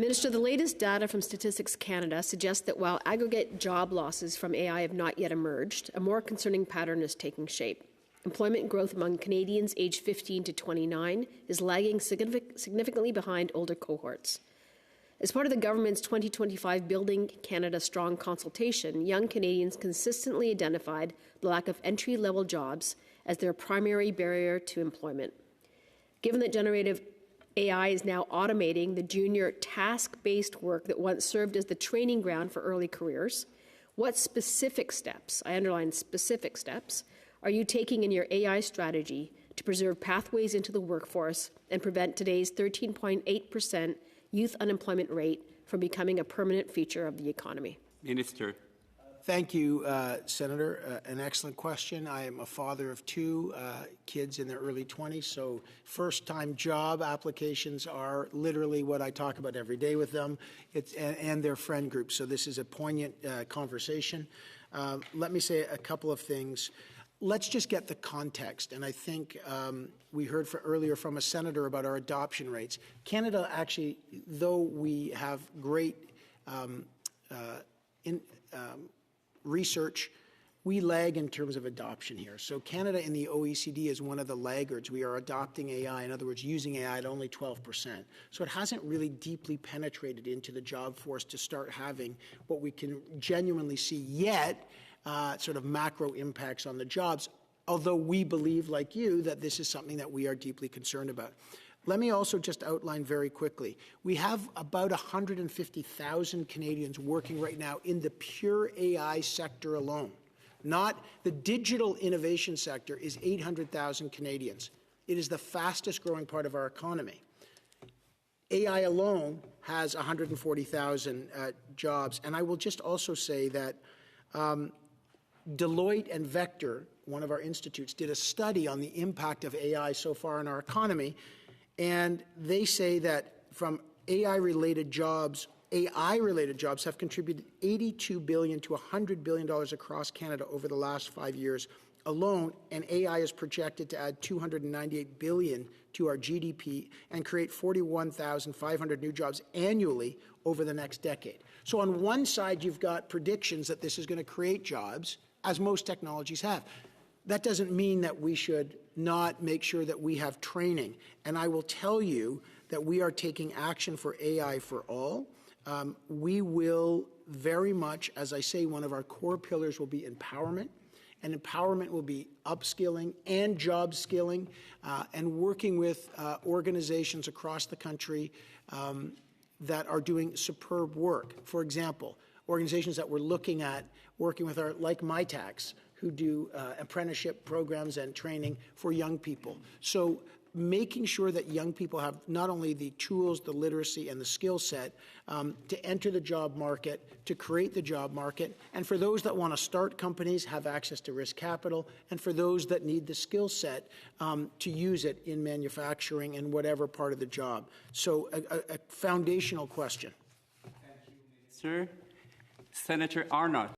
Minister, the latest data from Statistics Canada suggests that while aggregate job losses from AI have not yet emerged, a more concerning pattern is taking shape. Employment growth among Canadians aged 15 to 29 is lagging significantly behind older cohorts. As part of the government's 2025 Building Canada Strong consultation, young Canadians consistently identified the lack of entry-level jobs as their primary barrier to employment. Given that generative AI is now automating the junior task-based work that once served as the training ground for early careers, what specific steps, I underline specific steps, are you taking in your AI strategy to preserve pathways into the workforce and prevent today's 13.8% youth unemployment rate from becoming a permanent feature of the economy? Minister. Thank you, Senator. An excellent question. I am a father of two kids in their early 20s, so first-time job applications are literally what I talk about every day with them, and their friend groups. So this is a poignant conversation. Let me say a couple of things. Let's just get the context, and I think we heard earlier from a senator about our adoption rates. Canada actually, though we have great research, we lag in terms of adoption here. So Canada in the OECD is one of the laggards. We are adopting AI, in other words, using AI at only 12%. So it hasn't really deeply penetrated into the job force to start having what we can genuinely see yet, sort of macro impacts on the jobs, although we believe, like you, that this is something that we are deeply concerned about. Let me also just outline very quickly. We have about 150,000 Canadians working right now in the pure AI sector alone. Not the digital innovation sector is 800,000 Canadians. It is the fastest growing part of our economy. AI alone has 140,000 jobs. And I will just also say that Deloitte and Vector, one of our institutes, did a study on the impact of AI so far in our economy. And they say that from AI-related jobs have contributed $82 billion to $100 billion across Canada over the last 5 years alone, and AI is projected to add $298 billion to our GDP and create 41,500 new jobs annually over the next decade. So on one side, you've got predictions that this is going to create jobs, as most technologies have. That doesn't mean that we should not make sure that we have training. And I will tell you that we are taking action for AI for all. We will very much, as I say, one of our core pillars will be empowerment. And empowerment will be upskilling and job skilling and working with organizations across the country that are doing superb work. For example, organizations that we're looking at working with are like MyTax, who do apprenticeship programs and training for young people. So making sure that young people have not only the tools, the literacy, and the skill set to enter the job market, to create the job market, and for those that want to start companies, have access to risk capital, and for those that need the skill set to use it in manufacturing and whatever part of the job. So a foundational question. Thank you, Minister. Senator Arnott.